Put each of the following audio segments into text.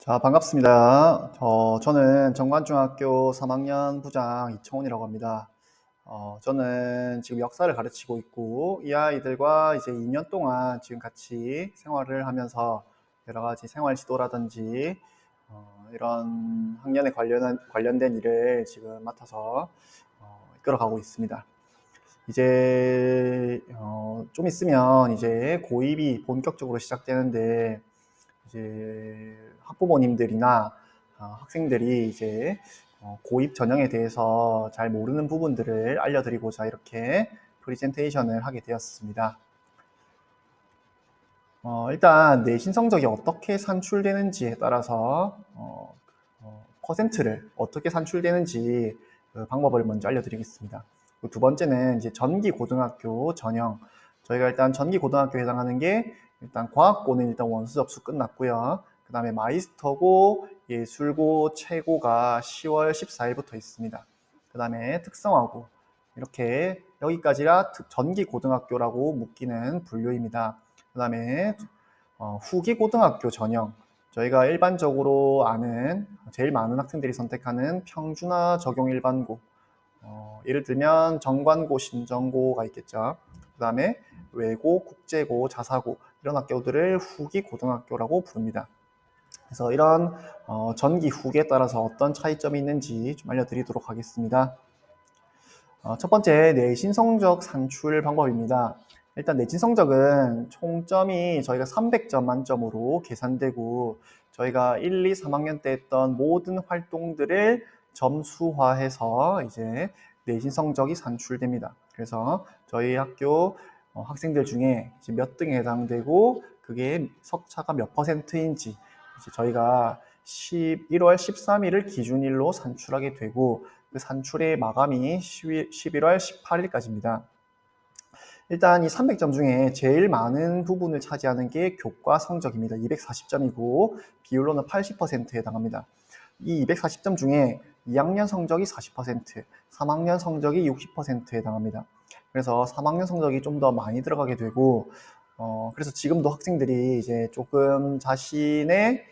자, 반갑습니다. 저는 정관중학교 3학년 부장 이청훈이라고 합니다. 저는 지금 역사를 가르치고 있고, 이 아이들과 이제 2년 동안 지금 같이 생활을 하면서 여러 가지 생활 지도라든지, 이런 학년에 관련된 일을 지금 맡아서 이끌어가고 있습니다. 이제, 좀 있으면 이제 고입이 본격적으로 시작되는데, 이제 학부모님들이나 학생들이 이제 고입 전형에 대해서 잘 모르는 부분들을 알려드리고자 이렇게 프리젠테이션을 하게 되었습니다. 일단 내신 성적이 어떻게 산출되는지에 따라서 퍼센트를 어떻게 산출되는지 그 방법을 먼저 알려드리겠습니다. 두 번째는 이제 전기고등학교 전형. 저희가 일단 전기고등학교에 해당하는 게 일단 과학고는 일단 원수 접수 끝났고요. 그 다음에 마이스터고, 예술고, 최고가 10월 14일부터 있습니다. 그 다음에 특성화고, 이렇게 여기까지가 전기고등학교라고 묶이는 분류입니다. 그 다음에 후기고등학교 전형, 저희가 일반적으로 아는 제일 많은 학생들이 선택하는 평준화 적용 일반고, 예를 들면 정관고, 신정고가 있겠죠. 그 다음에 외고, 국제고, 자사고 이런 학교들을 후기고등학교라고 부릅니다. 그래서 이런 전기 후기에 따라서 어떤 차이점이 있는지 좀 알려드리도록 하겠습니다. 첫 번째, 내신 성적 산출 방법입니다. 일단 내신 성적은 총점이 저희가 300점 만점으로 계산되고, 저희가 1, 2, 3학년 때 했던 모든 활동들을 점수화해서 이제 내신 성적이 산출됩니다. 그래서 저희 학교 학생들 중에 이제 몇 등에 해당되고, 그게 석차가 몇 퍼센트인지 이제 저희가 11월 13일을 기준일로 산출하게 되고, 그 산출의 마감이 11월 18일까지입니다. 일단 이 300점 중에 제일 많은 부분을 차지하는 게 교과 성적입니다. 240점이고 비율로는 80%에 해당합니다. 이 240점 중에 2학년 성적이 40%, 3학년 성적이 60%에 해당합니다. 그래서 3학년 성적이 좀 더 많이 들어가게 되고, 그래서 지금도 학생들이 이제 조금 자신의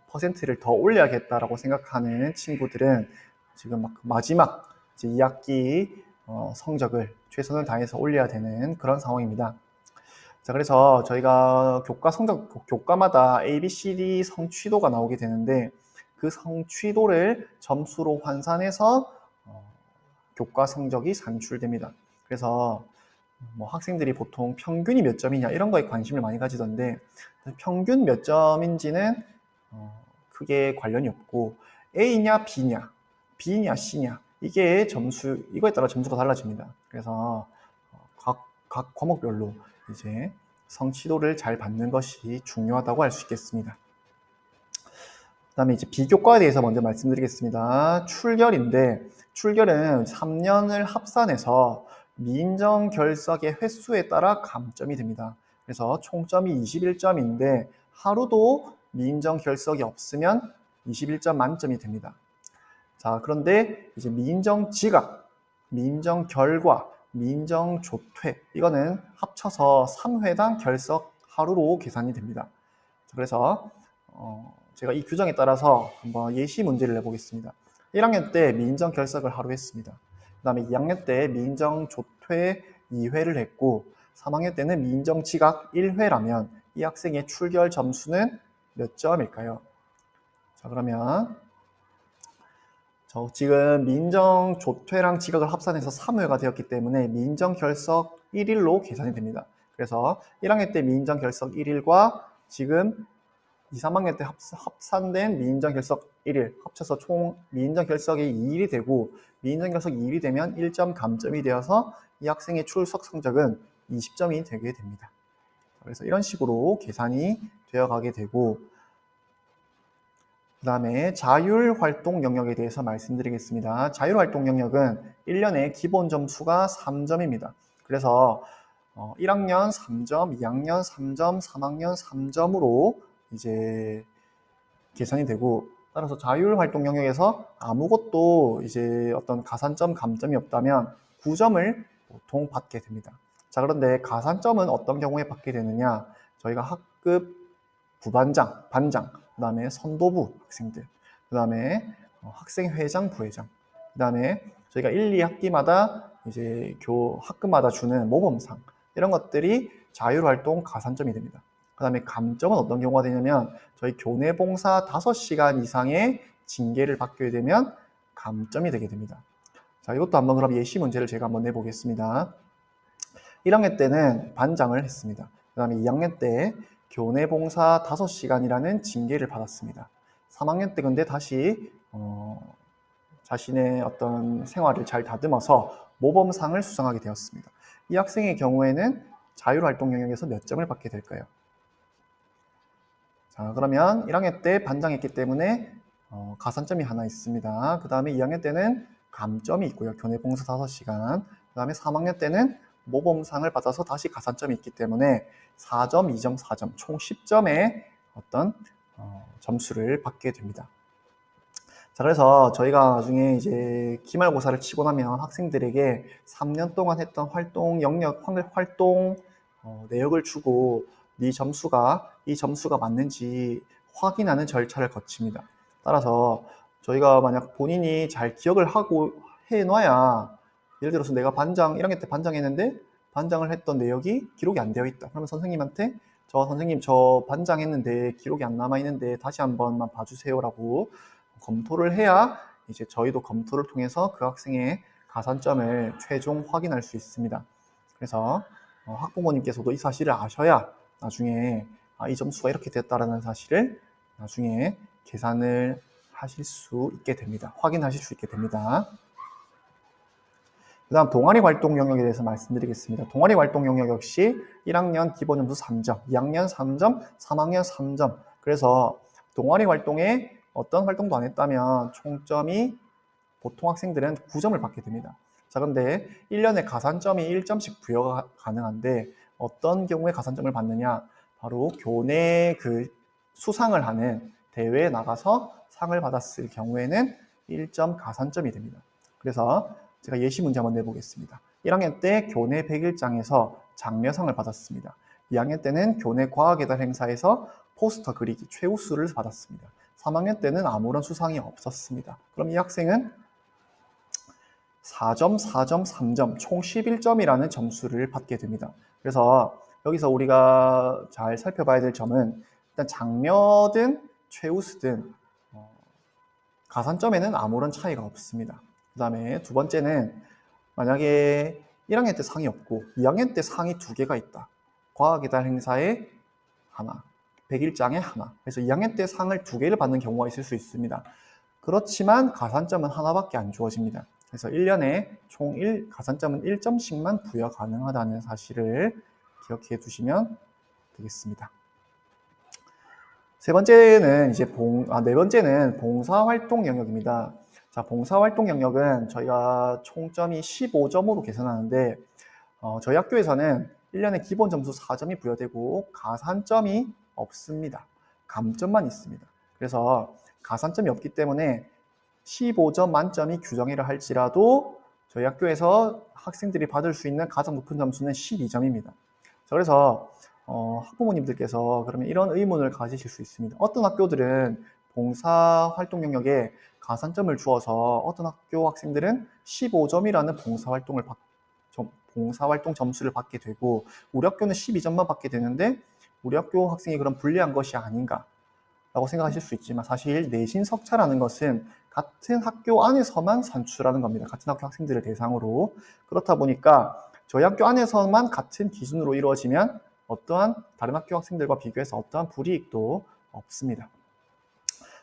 퍼센트를 더 올려야겠다라고 생각하는 친구들은 지금 막 마지막 이제 2학기 성적을 최선을 다해서 올려야 되는 그런 상황입니다. 자, 그래서 저희가 교과 성적, 교과마다 A, B, C, D 성취도가 나오게 되는데, 그 성취도를 점수로 환산해서 교과 성적이 산출됩니다. 그래서 뭐 학생들이 보통 평균이 몇 점이냐 이런 거에 관심을 많이 가지던데, 평균 몇 점인지는 크게 관련이 없고, A냐 B냐, B냐 C냐, 이게 이거에 따라 점수가 달라집니다. 그래서 각 과목별로 이제 성취도를 잘 받는 것이 중요하다고 할 수 있겠습니다. 그 다음에 이제 비교과에 대해서 먼저 말씀드리겠습니다. 출결은 3년을 합산해서 미인정 결석의 횟수에 따라 감점이 됩니다. 그래서 총점이 21점인데 하루도 미인정 결석이 없으면 21점 만점이 됩니다. 자, 그런데 이제 미인정 지각, 미인정 결과, 미인정 조퇴, 이거는 합쳐서 3회당 결석 하루로 계산이 됩니다. 그래서 제가 이 규정에 따라서 한번 예시 문제를 내보겠습니다. 1학년 때 미인정 결석을 하루 했습니다. 그 다음에 2학년 때 미인정 조퇴 2회를 했고, 3학년 때는 미인정 지각 1회라면 이 학생의 출결 점수는 몇 점일까요? 자, 그러면 지금 미인정 조퇴랑 지각을 합산해서 3회가 되었기 때문에 미인정 결석 1일로 계산이 됩니다. 그래서 1학년 때 미인정 결석 1일과 지금 2, 3학년 때 합산된 미인정 결석 1일 합쳐서 총 미인정 결석이 2일이 되고, 미인정 결석 2일이 되면 1점 감점이 되어서 이 학생의 출석 성적은 20점이 되게 됩니다. 그래서 이런 식으로 계산이 되어 가게 되고, 그 다음에 자율활동 영역에 대해서 말씀드리겠습니다. 자율활동 영역은 1년에 기본 점수가 3점입니다. 그래서 1학년 3점, 2학년 3점, 3학년 3점으로 이제 계산이 되고, 따라서 자율활동 영역에서 아무것도 이제 어떤 가산점, 감점이 없다면 9점을 보통 받게 됩니다. 자, 그런데 가산점은 어떤 경우에 받게 되느냐? 저희가 학급 부반장, 반장, 그 다음에 선도부 학생들, 그 다음에 학생회장, 부회장, 그 다음에 저희가 1, 2학기마다 이제 학급마다 주는 모범상, 이런 것들이 자율활동 가산점이 됩니다. 그 다음에 감점은 어떤 경우가 되냐면 저희 교내 봉사 5시간 이상의 징계를 받게 되면 감점이 되게 됩니다. 자, 이것도 한번 그럼 예시 문제를 제가 한번 내보겠습니다. 1학년 때는 반장을 했습니다. 그 다음에 2학년 때 교내 봉사 5시간이라는 징계를 받았습니다. 3학년 때 근데 다시 자신의 어떤 생활을 잘 다듬어서 모범상을 수상하게 되었습니다. 이 학생의 경우에는 자율활동 영역에서 몇 점을 받게 될까요? 자, 그러면 1학년 때 반장했기 때문에 가산점이 하나 있습니다. 그 다음에 2학년 때는 감점이 있고요. 교내 봉사 5시간. 그 다음에 3학년 때는 모범상을 받아서 다시 가산점이 있기 때문에 4점, 2점, 4점, 총 10점의 어떤 점수를 받게 됩니다. 자, 그래서 저희가 나중에 이제 기말고사를 치고 나면 학생들에게 3년 동안 했던 활동 영역, 활동 내역을 주고 이 점수가 맞는지 확인하는 절차를 거칩니다. 따라서 저희가 만약 본인이 잘 기억을 하고 해놔야, 예를 들어서 내가 1학년 때 반장했는데 반장을 했던 내역이 기록이 안 되어 있다. 그러면 선생님한테 선생님 저 반장했는데 기록이 안 남아 있는데 다시 한 번만 봐주세요라고 검토를 해야 이제 저희도 검토를 통해서 그 학생의 가산점을 최종 확인할 수 있습니다. 그래서 학부모님께서도 이 사실을 아셔야 나중에 이 점수가 이렇게 됐다라는 사실을 나중에 계산을 하실 수 있게 됩니다. 확인하실 수 있게 됩니다. 그 다음 동아리 활동 영역에 대해서 말씀드리겠습니다. 동아리 활동 영역 역시 1학년 기본 점수 3점, 2학년 3점, 3학년 3점. 그래서 동아리 활동에 어떤 활동도 안 했다면 총점이 보통 학생들은 9점을 받게 됩니다. 자, 근데 1년에 가산점이 1점씩 부여가 가능한데 어떤 경우에 가산점을 받느냐? 바로 교내 수상을 하는 대회에 나가서 상을 받았을 경우에는 1점 가산점이 됩니다. 그래서 제가 예시 문제 한번 내보겠습니다. 1학년 때 교내 100일장에서 장려상을 받았습니다. 2학년 때는 교내 과학의 달 행사에서 포스터 그리기 최우수를 받았습니다. 3학년 때는 아무런 수상이 없었습니다. 그럼 이 학생은 4점, 4점, 3점, 총 11점이라는 점수를 받게 됩니다. 그래서 여기서 우리가 잘 살펴봐야 될 점은 일단 장려든 최우수든 가산점에는 아무런 차이가 없습니다. 그 다음에 두 번째는 만약에 1학년 때 상이 없고 2학년 때 상이 2개가 있다. 과학의 달 행사에 하나, 100일장에 하나. 그래서 2학년 때 상을 2개를 받는 경우가 있을 수 있습니다. 그렇지만 가산점은 하나밖에 안 주어집니다. 그래서 1년에 총 가산점은 1점씩만 부여 가능하다는 사실을 기억해 두시면 되겠습니다. 네 번째는 봉사활동 영역입니다. 자, 봉사활동 영역은 저희가 총점이 15점으로 계산하는데 저희 학교에서는 1년에 기본 점수 4점이 부여되고 가산점이 없습니다. 감점만 있습니다. 그래서 가산점이 없기 때문에 15점 만점이 규정이라 할지라도 저희 학교에서 학생들이 받을 수 있는 가장 높은 점수는 12점입니다. 그래서 학부모님들께서 그러면 이런 의문을 가지실 수 있습니다. 어떤 학교들은 봉사활동 영역에 가산점을 주어서 어떤 학교 학생들은 15점이라는 봉사활동 점수를 받게 되고 우리 학교는 12점만 받게 되는데 우리 학교 학생이 그럼 불리한 것이 아닌가 라고 생각하실 수 있지만 사실 내신 석차라는 것은 같은 학교 안에서만 산출하는 겁니다. 같은 학교 학생들을 대상으로. 그렇다 보니까 저희 학교 안에서만 같은 기준으로 이루어지면 어떠한 다른 학교 학생들과 비교해서 어떠한 불이익도 없습니다.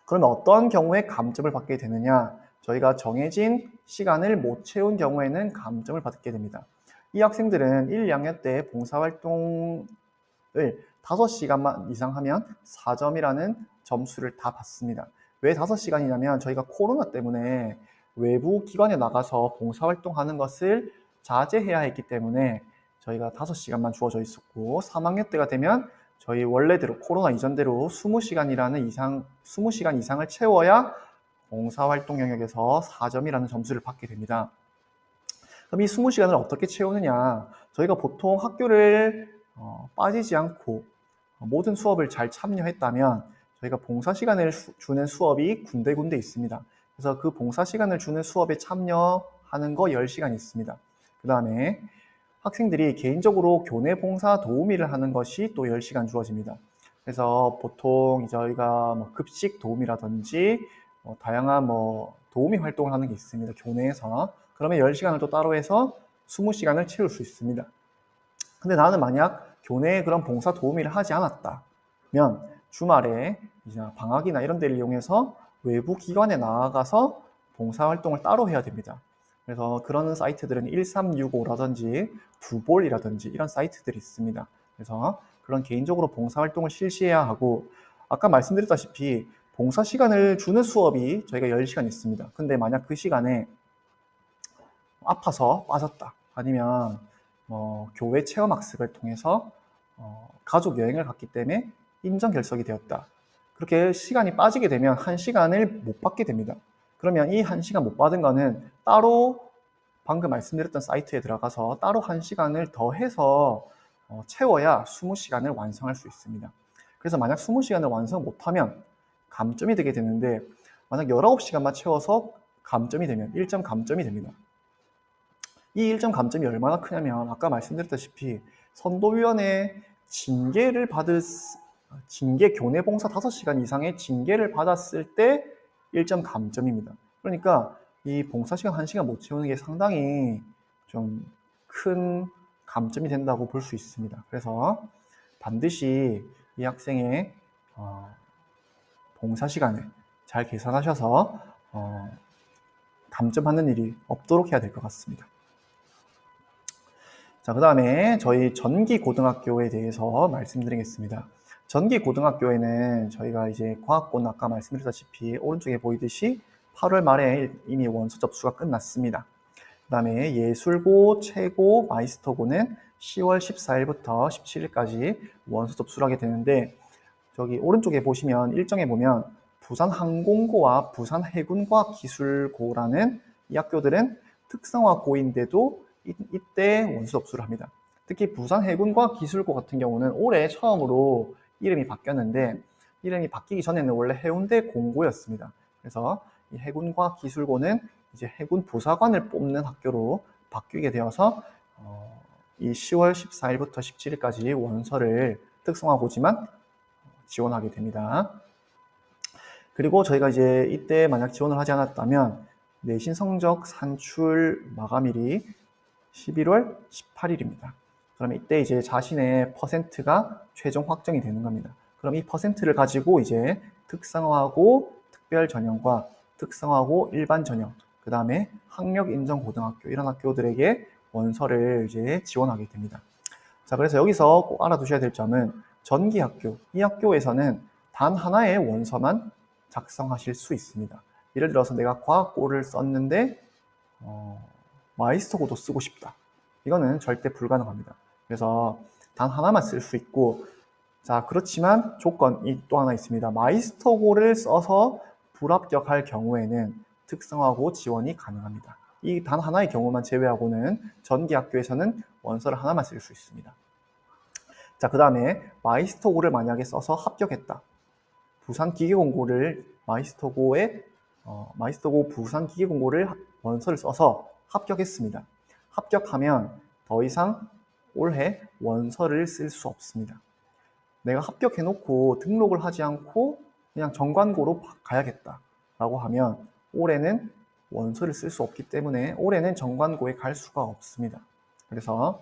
그러면 어떤 경우에 감점을 받게 되느냐? 저희가 정해진 시간을 못 채운 경우에는 감점을 받게 됩니다. 이 학생들은 1, 2학년 때 봉사활동을 5시간만 이상 하면 4점이라는 점수를 다 받습니다. 왜 5시간이냐면 저희가 코로나 때문에 외부 기관에 나가서 봉사활동하는 것을 자제해야 했기 때문에 저희가 5시간만 주어져 있었고 3학년 때가 되면 저희 원래대로 코로나 이전대로 20시간 이상을 채워야 봉사활동 영역에서 4점이라는 점수를 받게 됩니다. 그럼 이 20시간을 어떻게 채우느냐? 저희가 보통 학교를 빠지지 않고 모든 수업을 잘 참여했다면 저희가 봉사 시간을 주는 수업이 군데군데 있습니다. 그래서 그 봉사 시간을 주는 수업에 참여하는 거 10시간 있습니다. 그 다음에 학생들이 개인적으로 교내 봉사 도우미를 하는 것이 또 10시간 주어집니다. 그래서 보통 저희가 뭐 급식 도우미라든지 다양한 도우미 활동을 하는 게 있습니다. 교내에서. 그러면 10시간을 또 따로 해서 20시간을 채울 수 있습니다. 근데 나는 만약 교내에 그런 봉사 도우미를 하지 않았다면 주말에 이제 방학이나 이런 데를 이용해서 외부 기관에 나아가서 봉사 활동을 따로 해야 됩니다. 그래서 그런 사이트들은 1365라든지 두볼이라든지 이런 사이트들이 있습니다. 그래서 그런 개인적으로 봉사 활동을 실시해야 하고, 아까 말씀드렸다시피 봉사 시간을 주는 수업이 저희가 10시간 있습니다. 근데 만약 그 시간에 아파서 빠졌다, 아니면 교회 체험학습을 통해서 가족 여행을 갔기 때문에 인정 결석이 되었다, 그렇게 시간이 빠지게 되면 1시간을 못 받게 됩니다. 그러면 이 1시간 못 받은 거는 따로 방금 말씀드렸던 사이트에 들어가서 따로 1시간을 더 해서 채워야 20시간을 완성할 수 있습니다. 그래서 만약 20시간을 완성 못하면 감점이 되게 되는데, 만약 19시간만 채워서 감점이 되면 1점 감점이 됩니다. 이 1점 감점이 얼마나 크냐면, 아까 말씀드렸다시피 선도위원회 징계 교내 봉사 5시간 이상의 징계를 받았을 때 1점 감점입니다. 그러니까 이 봉사 시간 1시간 못 채우는 게 상당히 좀 큰 감점이 된다고 볼 수 있습니다. 그래서 반드시 이 학생의 봉사 시간을 잘 계산하셔서 감점하는 일이 없도록 해야 될 것 같습니다. 자, 그 다음에 저희 전기고등학교에 대해서 말씀드리겠습니다. 전기고등학교에는 저희가 이제 과학고는 아까 말씀드렸다시피 오른쪽에 보이듯이 8월 말에 이미 원서 접수가 끝났습니다. 그 다음에 예술고, 최고, 마이스터고는 10월 14일부터 17일까지 원서 접수를 하게 되는데, 저기 오른쪽에 보시면 일정에 보면 부산항공고와 부산해군과학기술고라는 이 학교들은 특성화고인데도 이때 원서 접수를 합니다. 특히 부산해군과학기술고 같은 경우는 올해 처음으로 이름이 바뀌었는데, 이름이 바뀌기 전에는 원래 해운대 공고였습니다. 그래서 이 해군과학기술고는 이제 해군 부사관을 뽑는 학교로 바뀌게 되어서 이 10월 14일부터 17일까지 원서를 특성화고지만 지원하게 됩니다. 그리고 저희가 이제 이때 만약 지원을 하지 않았다면 내신 성적 산출 마감일이 11월 18일입니다. 그러면 이때 이제 자신의 퍼센트가 최종 확정이 되는 겁니다. 그럼 이 퍼센트를 가지고 이제 특성화고 특별 전형과 특성화고 일반 전형, 그 다음에 학력 인정 고등학교, 이런 학교들에게 원서를 이제 지원하게 됩니다. 자, 그래서 여기서 꼭 알아두셔야 될 점은 전기학교, 이 학교에서는 단 하나의 원서만 작성하실 수 있습니다. 예를 들어서 내가 과학고를 썼는데 마이스터고도 쓰고 싶다, 이거는 절대 불가능합니다. 그래서 단 하나만 쓸 수 있고, 자, 그렇지만 조건이 또 하나 있습니다. 마이스터고를 써서 불합격할 경우에는 특성화고 지원이 가능합니다. 이 단 하나의 경우만 제외하고는 전기학교에서는 원서를 하나만 쓸 수 있습니다. 자, 그 다음에 마이스터고를 만약에 써서 합격했다, 부산기계공고를 마이스터고 부산기계공고를 원서를 써서 합격했습니다. 합격하면 더 이상 올해 원서를 쓸 수 없습니다. 내가 합격해놓고 등록을 하지 않고 그냥 정관고로 가야겠다라고 하면 올해는 원서를 쓸 수 없기 때문에 올해는 정관고에 갈 수가 없습니다. 그래서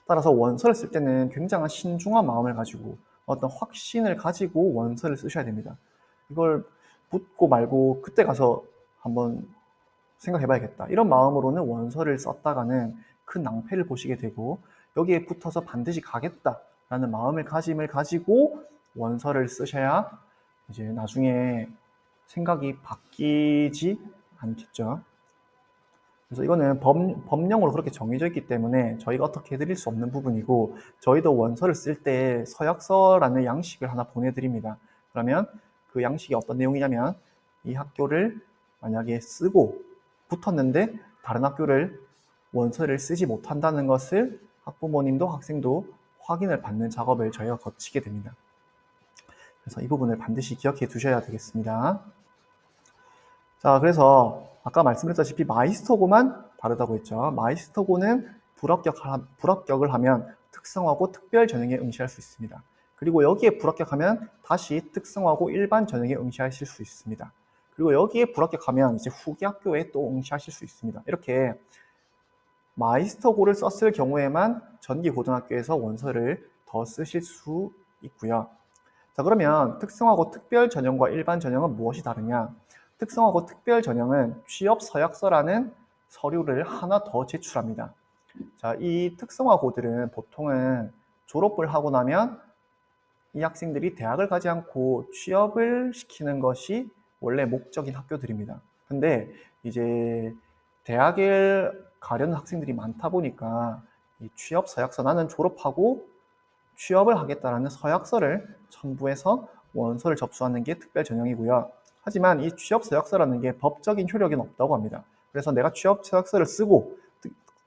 따라서 원서를 쓸 때는 굉장한 신중한 마음을 가지고 어떤 확신을 가지고 원서를 쓰셔야 됩니다. 이걸 묻고 말고 그때 가서 한번 생각해 봐야겠다, 이런 마음으로는 원서를 썼다가는 큰 낭패를 보시게 되고, 여기에 붙어서 반드시 가겠다라는 마음을 가지고 원서를 쓰셔야 이제 나중에 생각이 바뀌지 않겠죠. 그래서 이거는 법령으로 그렇게 정해져 있기 때문에 저희가 어떻게 해드릴 수 없는 부분이고, 저희도 원서를 쓸 때 서약서라는 양식을 하나 보내드립니다. 그러면 그 양식이 어떤 내용이냐면, 이 학교를 만약에 쓰고 붙었는데 다른 학교를 원서를 쓰지 못한다는 것을 학부모님도 학생도 확인을 받는 작업을 저희가 거치게 됩니다. 그래서 이 부분을 반드시 기억해 두셔야 되겠습니다. 자, 그래서 아까 말씀드렸다시피 마이스터고만 다르다고 했죠. 마이스터고는 불합격을 하면 특성화고 특별 전형에 응시할 수 있습니다. 그리고 여기에 불합격하면 다시 특성화고 일반 전형에 응시하실 수 있습니다. 그리고 여기에 불합격하면 이제 후기 학교에 또 응시하실 수 있습니다. 이렇게 마이스터고를 썼을 경우에만 전기고등학교에서 원서를 더 쓰실 수 있고요. 자, 그러면 특성화고 특별 전형과 일반 전형은 무엇이 다르냐? 특성화고 특별 전형은 취업 서약서라는 서류를 하나 더 제출합니다. 자, 이 특성화고들은 보통은 졸업을 하고 나면 이 학생들이 대학을 가지 않고 취업을 시키는 것이 원래 목적인 학교들입니다. 근데 이제 대학을 가려는 학생들이 많다 보니까 이 취업 서약서, 나는 졸업하고 취업을 하겠다라는 서약서를 첨부해서 원서를 접수하는 게 특별 전형이고요. 하지만 이 취업 서약서라는 게 법적인 효력은 없다고 합니다. 그래서 내가 취업 서약서를 쓰고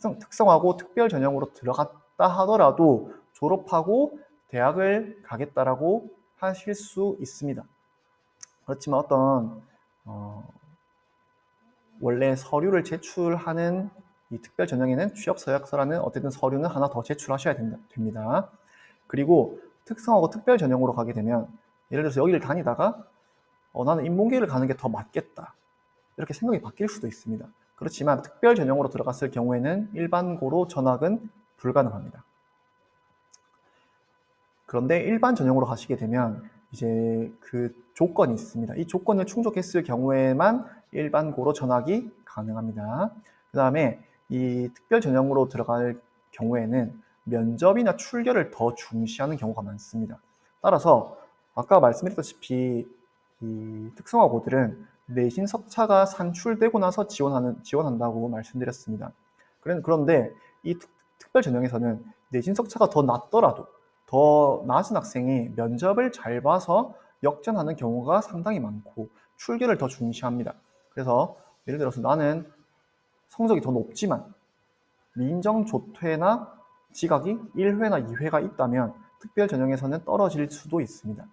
특성화고 특별 전형으로 들어갔다 하더라도 졸업하고 대학을 가겠다라고 하실 수 있습니다. 그렇지만 어떤 원래 서류를 제출하는 이 특별 전형에는 취업 서약서라는 어쨌든 서류는 하나 더 제출하셔야 됩니다. 그리고 특성화고 특별 전형으로 가게 되면 예를 들어서 여기를 다니다가 나는 인문계를 가는 게 더 맞겠다 이렇게 생각이 바뀔 수도 있습니다. 그렇지만 특별 전형으로 들어갔을 경우에는 일반고로 전학은 불가능합니다. 그런데 일반 전형으로 가시게 되면 이제 그 조건이 있습니다. 이 조건을 충족했을 경우에만 일반고로 전학이 가능합니다. 그 다음에 이 특별 전형으로 들어갈 경우에는 면접이나 출결을 더 중시하는 경우가 많습니다. 따라서 아까 말씀드렸다시피 이 특성화고들은 내신 석차가 산출되고 나서 지원한다고 말씀드렸습니다. 그런데 이 특별 전형에서는 내신 석차가 더 낮더라도 더 낮은 학생이 면접을 잘 봐서 역전하는 경우가 상당히 많고 출결을 더 중시합니다. 그래서 예를 들어서 나는 성적이 더 높지만 민정조퇴나 지각이 1회나 2회가 있다면 특별 전형에서는 떨어질 수도 있습니다.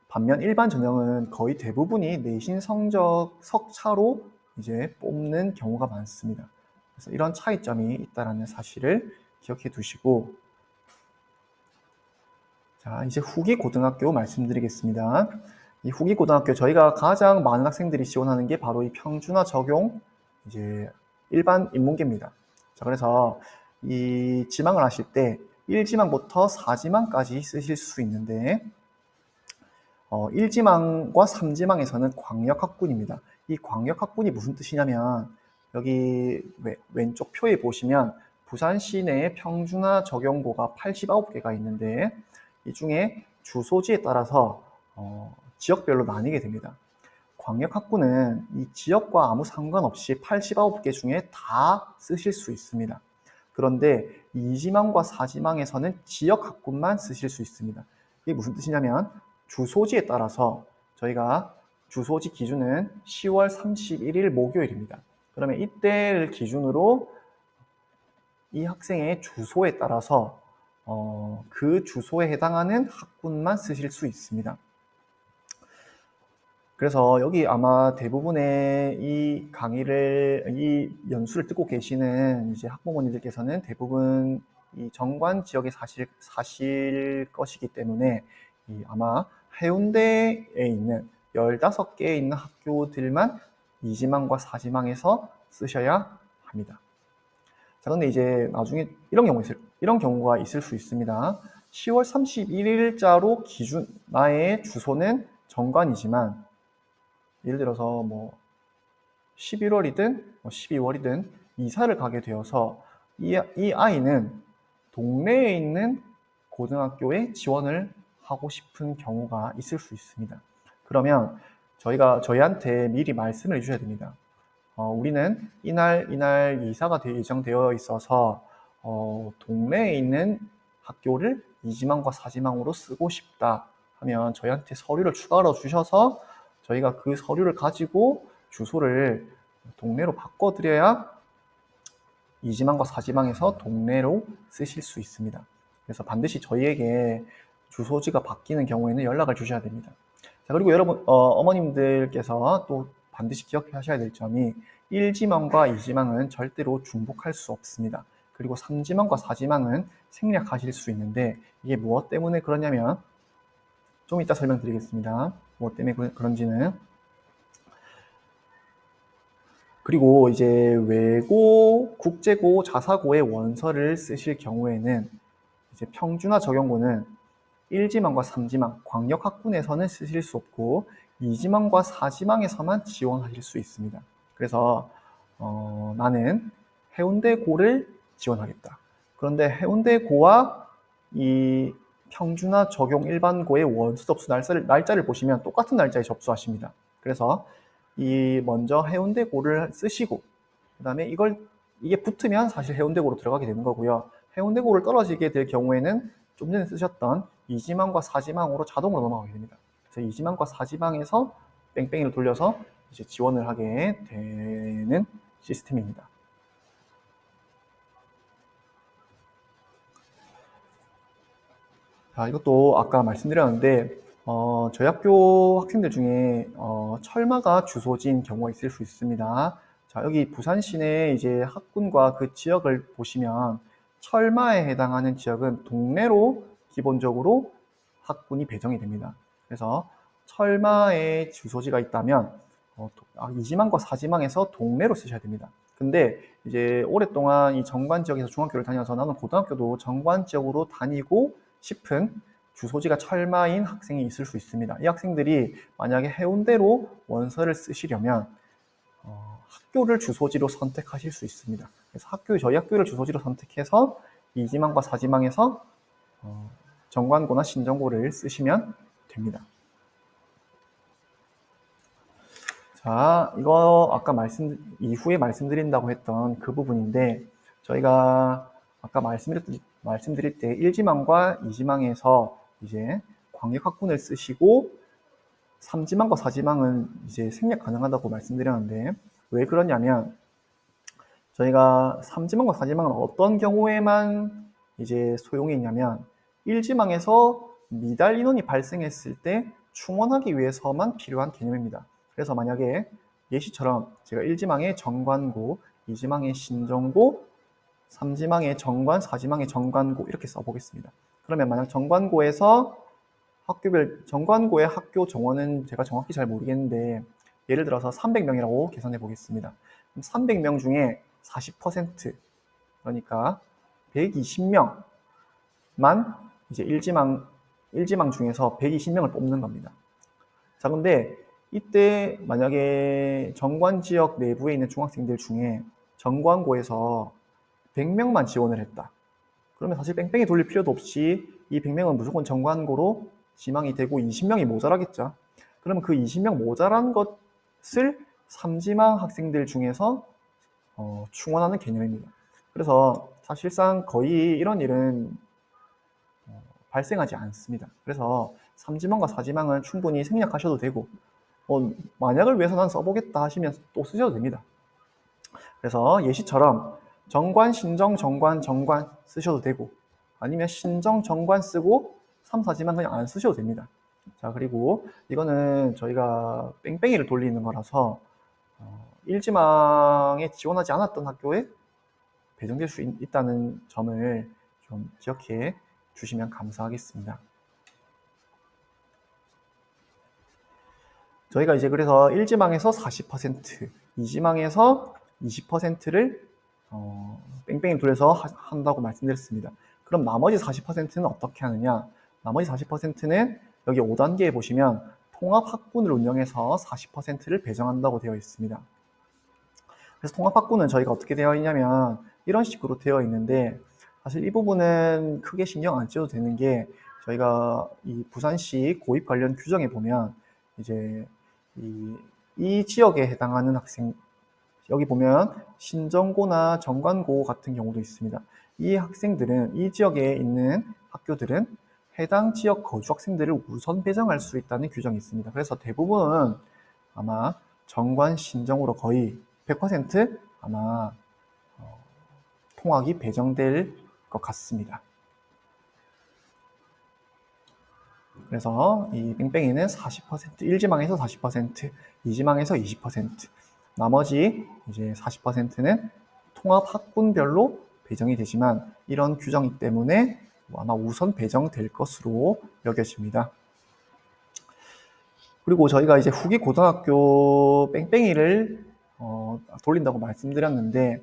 반면 일반 전형은 거의 대부분이 내신 성적 석차로 이제 뽑는 경우가 많습니다. 그래서 이런 차이점이 있다는 사실을 기억해 두시고, 자, 이제 후기 고등학교 말씀드리겠습니다. 이 후기 고등학교 저희가 가장 많은 학생들이 지원하는 게 바로 이 평준화 적용 이제 일반 인문계입니다. 자, 그래서 이 지망을 하실 때 1지망부터 4지망까지 쓰실 수 있는데 1지망과 3지망에서는 광역학군입니다. 이 광역학군이 무슨 뜻이냐면 여기 왼쪽 표에 보시면 부산시 내에 평준화 적용고가 89개가 있는데 이 중에 주소지에 따라서 지역별로 나뉘게 됩니다. 광역학군은 이 지역과 아무 상관없이 89개 중에 다 쓰실 수 있습니다. 그런데 2지망과 4지망에서는 지역학군만 쓰실 수 있습니다. 이게 무슨 뜻이냐면 주소지에 따라서 저희가 주소지 기준은 10월 31일 목요일입니다. 그러면 이때를 기준으로 이 학생의 주소에 따라서 그 주소에 해당하는 학군만 쓰실 수 있습니다. 그래서 여기 아마 대부분의 이 연수를 듣고 계시는 이제 학부모님들께서는 대부분 이 정관 지역에 사실 것이기 때문에 아마 해운대에 있는 15개에 있는 학교들만 2지망과 4지망에서 쓰셔야 합니다. 자, 근데 이제 나중에 이런 경우가 있을 수 있습니다. 10월 31일자로 나의 주소는 정관이지만 예를 들어서 뭐 11월이든 12월이든 이사를 가게 되어서 이 아이는 동네에 있는 고등학교에 지원을 하고 싶은 경우가 있을 수 있습니다. 그러면 저희한테 미리 말씀을 해주셔야 됩니다. 우리는 이날 이사가 예정되어 있어서 동네에 있는 학교를 2지망과 4지망으로 쓰고 싶다 하면 저희한테 서류를 추가로 주셔서 저희가 그 서류를 가지고 주소를 동네로 바꿔드려야 2지망과 4지망에서 동네로 쓰실 수 있습니다. 그래서 반드시 저희에게 주소지가 바뀌는 경우에는 연락을 주셔야 됩니다. 자, 그리고 여러분, 어머님들께서 또 반드시 기억하셔야 될 점이 1지망과 2지망은 절대로 중복할 수 없습니다. 그리고 3지망과 4지망은 생략하실 수 있는데 이게 무엇 때문에 그러냐면 좀 이따 설명드리겠습니다. 무엇 때문에 그런지는. 그리고 이제 외고, 국제고, 자사고의 원서를 쓰실 경우에는 이제 평준화 적용고는 1지망과 3지망, 광역학군에서는 쓰실 수 없고 2지망과 4지망에서만 지원하실 수 있습니다. 그래서 나는 해운대고를 지원하겠다. 그런데 해운대고와 이 평준화 적용 일반고의 원서 접수 날짜를 보시면 똑같은 날짜에 접수하십니다. 그래서 먼저 해운대고를 쓰시고 그 다음에 이게 붙으면 사실 해운대고로 들어가게 되는 거고요. 해운대고를 떨어지게 될 경우에는 좀 전에 쓰셨던 2지망과 4지망으로 자동으로 넘어가게 됩니다. 그래서 2지망과 4지망에서 뺑뺑이를 돌려서 이제 지원을 하게 되는 시스템입니다. 자, 이것도 아까 말씀드렸는데 저희 학교 학생들 중에 철마가 주소지인 경우가 있을 수 있습니다. 자, 여기 부산 시내 이제 학군과 그 지역을 보시면 철마에 해당하는 지역은 동래로 기본적으로 학군이 배정이 됩니다. 그래서 철마에 주소지가 있다면 2지망과 4지망에서 동래로 쓰셔야 됩니다. 근데 이제 오랫동안 이 정관 지역에서 중학교를 다녀서 나는 고등학교도 정관 지역으로 다니고 싶은 주소지가 철마인 학생이 있을 수 있습니다. 이 학생들이 만약에 해운대로 원서를 쓰시려면 학교를 주소지로 선택하실 수 있습니다. 그래서 저희 학교를 주소지로 선택해서 2지망과 4지망에서 정관고나 신정고를 쓰시면 됩니다. 자, 이거 아까 이후에 말씀드린다고 했던 그 부분인데 저희가 아까 말씀드릴 때 1지망과 2지망에서 이제 광역학군을 쓰시고 3지망과 4지망은 이제 생략 가능하다고 말씀드렸는데 왜 그러냐면 저희가 3지망과 4지망은 어떤 경우에만 이제 소용이 있냐면 1지망에서 미달 인원이 발생했을 때 충원하기 위해서만 필요한 개념입니다. 그래서 만약에 예시처럼 제가 1지망의 정관고, 2지망의 신정고, 3지망의 정관, 4지망의 정관고 이렇게 써보겠습니다. 그러면 만약 정관고의 학교 정원은 제가 정확히 잘 모르겠는데 예를 들어서 300명이라고 계산해 보겠습니다. 300명 중에 40% 그러니까 120명만 이제 1지망 중에서 120명을 뽑는 겁니다. 자, 근데 이때 만약에 정관 지역 내부에 있는 중학생들 중에 정관고에서 100명만 지원을 했다. 그러면 사실 뺑뺑이 돌릴 필요도 없이 이 100명은 무조건 정관고로 지망이 되고 20명이 모자라겠죠. 그러면 그 20명 모자란 것을 3지망 학생들 중에서 충원하는 개념입니다. 그래서 사실상 거의 이런 일은 발생하지 않습니다. 그래서 3지망과 4지망은 충분히 생략하셔도 되고 만약을 위해서 난 써보겠다 하시면 또 쓰셔도 됩니다. 그래서 예시처럼 정관, 신정, 정관, 정관 쓰셔도 되고 아니면 신정, 정관 쓰고 3, 4지망 그냥 안 쓰셔도 됩니다. 자, 그리고 이거는 저희가 뺑뺑이를 돌리는 거라서 1지망에 지원하지 않았던 학교에 배정될 수 있다는 점을 좀 기억해 주시면 감사하겠습니다. 저희가 이제 그래서 1지망에서 40%, 2지망에서 20%를 뺑뺑이 돌려서 한다고 말씀드렸습니다. 그럼 나머지 40%는 어떻게 하느냐? 나머지 40%는 여기 5단계에 보시면 통합학군을 운영해서 40%를 배정한다고 되어 있습니다. 그래서 통합학군은 저희가 어떻게 되어 있냐면 이런 식으로 되어 있는데 사실 이 부분은 크게 신경 안 써도 되는 게 저희가 이 부산시 고입 관련 규정에 보면 이제 이 지역에 해당하는 학생 여기 보면 신정고나 정관고 같은 경우도 있습니다. 이 학생들은 이 지역에 있는 학교들은 해당 지역 거주 학생들을 우선 배정할 수 있다는 규정이 있습니다. 그래서 대부분은 아마 정관 신정으로 거의 100% 아마 통학이 배정될 것 같습니다. 그래서 이 뺑뺑이는 40%, 1지망에서 40%, 2지망에서 20%, 나머지 이제 40%는 통합 학군별로 배정이 되지만 이런 규정이 때문에 아마 우선 배정될 것으로 여겨집니다. 그리고 저희가 이제 후기 고등학교 뺑뺑이를 돌린다고 말씀드렸는데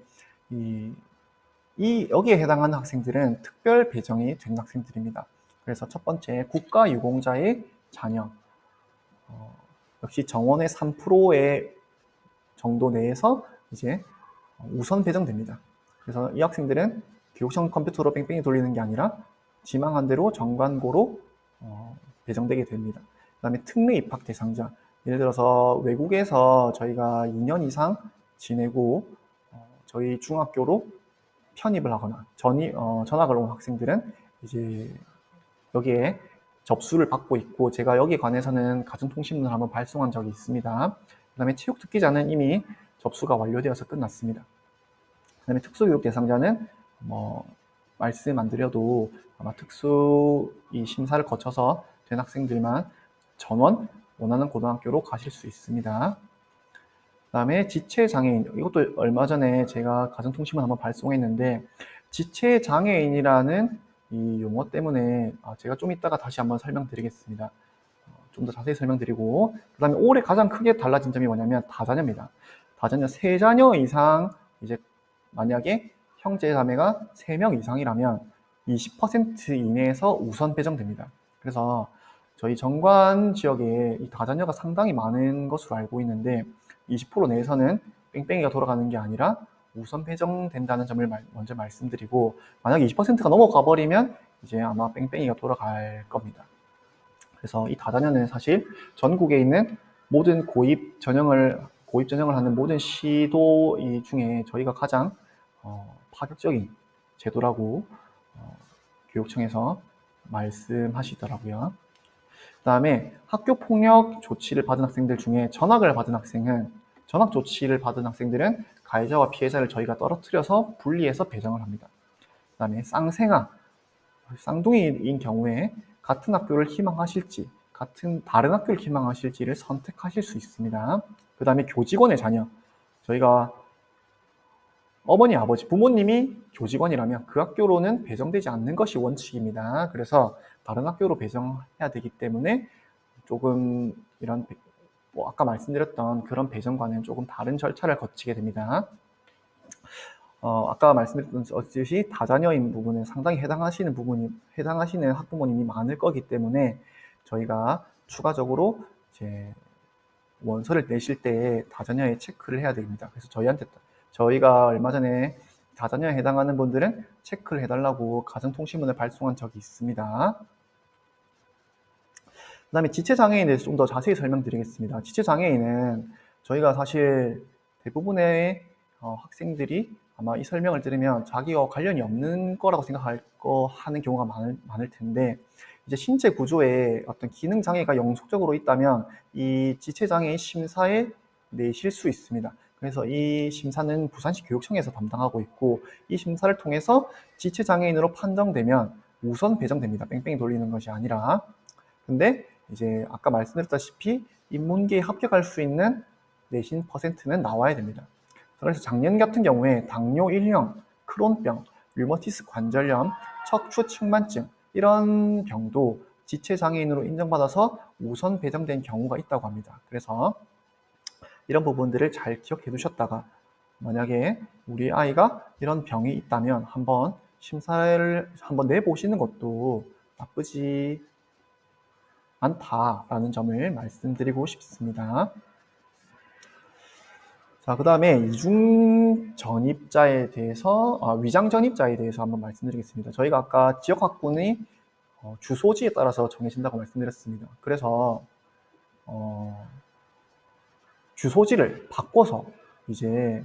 여기에 해당하는 학생들은 특별 배정이 된 학생들입니다. 그래서 첫 번째 국가유공자의 자녀, 역시 정원의 3%의 정도 내에서 이제 우선 배정됩니다. 그래서 이 학생들은 교육청 컴퓨터로 뺑뺑이 돌리는 게 아니라 지망한 대로 정관고로 배정되게 됩니다. 그 다음에 특례 입학 대상자, 예를 들어서 외국에서 저희가 2년 이상 지내고 저희 중학교로 편입을 하거나 전학을 온 학생들은 이제 여기에 접수를 받고 있고, 제가 여기에 관해서는 가정통신문을 한번 발송한 적이 있습니다. 그 다음에 체육특기자는 이미 접수가 완료되어서 끝났습니다. 그 다음에 특수교육 대상자는 말씀 안 드려도 아마 특수 이 심사를 거쳐서 된 학생들만 전원 원하는 고등학교로 가실 수 있습니다. 그 다음에 지체장애인, 이것도 얼마 전에 제가 가정통신문 한번 발송했는데, 지체장애인이라는 이 용어 때문에 제가 좀 이따가 다시 한번 설명드리겠습니다. 좀 더 자세히 설명드리고, 그 다음에 올해 가장 크게 달라진 점이 뭐냐면 다자녀입니다. 다자녀 3자녀 이상, 이제 만약에 형제 자매가 3명 이상이라면 20% 이내에서 우선 배정됩니다. 그래서 저희 정관 지역에 이 다자녀가 상당히 많은 것으로 알고 있는데 20% 내에서는 뺑뺑이가 돌아가는 게 아니라 우선 배정된다는 점을 먼저 말씀드리고, 만약에 20%가 넘어가 버리면 이제 아마 뺑뺑이가 돌아갈 겁니다. 그래서 이 다자녀는 사실 전국에 있는 모든 고입 전형을 하는 모든 시도 중에 저희가 가장 파격적인 제도라고 교육청에서 말씀하시더라고요. 그 다음에 학교폭력 조치를 받은 학생들 중에 전학 조치를 받은 학생들은 가해자와 피해자를 저희가 떨어뜨려서 분리해서 배정을 합니다. 그 다음에 쌍둥이인 경우에 같은 학교를 희망하실지 다른 학교를 희망하실지를 선택하실 수 있습니다. 그 다음에 교직원의 자녀, 저희가 어머니, 아버지, 부모님이 교직원이라면 그 학교로는 배정되지 않는 것이 원칙입니다. 그래서 다른 학교로 배정해야 되기 때문에 조금 이런 아까 말씀드렸던 그런 배정과는 조금 다른 절차를 거치게 됩니다. 아까 말씀드렸듯이 다자녀인 부분은 상당히 해당하시는 학부모님이 많을 거기 때문에 저희가 추가적으로 이제 원서를 내실 때 다자녀에 체크를 해야 됩니다. 그래서 저희가 얼마 전에 다자녀에 해당하는 분들은 체크를 해달라고 가정통신문을 발송한 적이 있습니다. 그 다음에 지체장애인에 대해서 좀 더 자세히 설명드리겠습니다. 지체장애인은 저희가 사실 대부분의 학생들이 아마 이 설명을 들으면 자기와 관련이 없는 거라고 하는 경우가 많을 텐데, 이제 신체 구조에 어떤 기능 장애가 영속적으로 있다면 이 지체장애인 심사에 내실 수 있습니다. 그래서 이 심사는 부산시 교육청에서 담당하고 있고, 이 심사를 통해서 지체장애인으로 판정되면 우선 배정됩니다. 뺑뺑이 돌리는 것이 아니라. 근데 이제 아까 말씀드렸다시피 인문계에 합격할 수 있는 내신 퍼센트는 나와야 됩니다. 그래서 작년 같은 경우에 당뇨 1형, 크론병, 류머티스 관절염, 척추 측만증 이런 병도 지체장애인으로 인정받아서 우선 배정된 경우가 있다고 합니다. 그래서 이런 부분들을 잘 기억해 두셨다가 만약에 우리 아이가 이런 병이 있다면 한번 심사를 한번 내보시는 것도 나쁘지 않다라는 점을 말씀드리고 싶습니다. 자, 그 다음에 위장 전입자에 대해서 한번 말씀드리겠습니다. 저희가 아까 지역학군이 주소지에 따라서 정해진다고 말씀드렸습니다. 그래서 주소지를 바꿔서 이제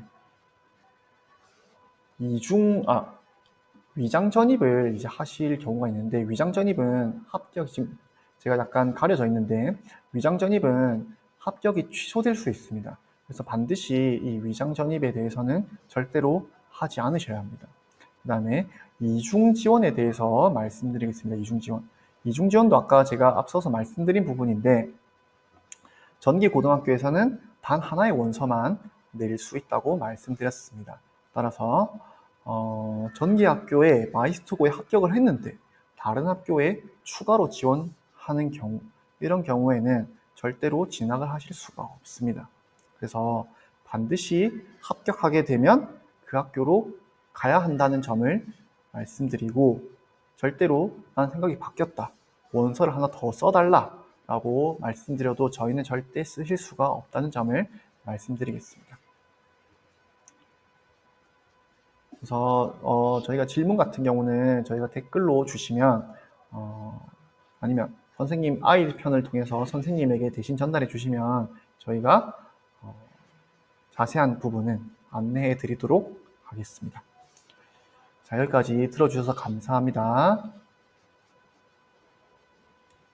위장 전입을 이제 하실 경우가 있는데, 위장 전입은 지금 제가 약간 가려져 있는데 위장 전입은 합격이 취소될 수 있습니다. 그래서 반드시 이 위장 전입에 대해서는 절대로 하지 않으셔야 합니다. 그 다음에 이중 지원에 대해서 말씀드리겠습니다. 이중 지원. 이중지원도 아까 제가 앞서서 말씀드린 부분인데 전기고등학교에서는 단 하나의 원서만 내릴 수 있다고 말씀드렸습니다. 따라서 전기학교에 마이스터고에 합격을 했는데 다른 학교에 추가로 지원하는 경우, 이런 경우에는 절대로 진학을 하실 수가 없습니다. 그래서 반드시 합격하게 되면 그 학교로 가야 한다는 점을 말씀드리고, 절대로 난 생각이 바뀌었다, 원서를 하나 더 써달라 라고 말씀드려도 저희는 절대 쓰실 수가 없다는 점을 말씀드리겠습니다. 그래서 저희가 질문 같은 경우는 저희가 댓글로 주시면 아니면 선생님 아이 편을 통해서 선생님에게 대신 전달해 주시면 저희가 자세한 부분은 안내해 드리도록 하겠습니다. 자, 여기까지 들어주셔서 감사합니다.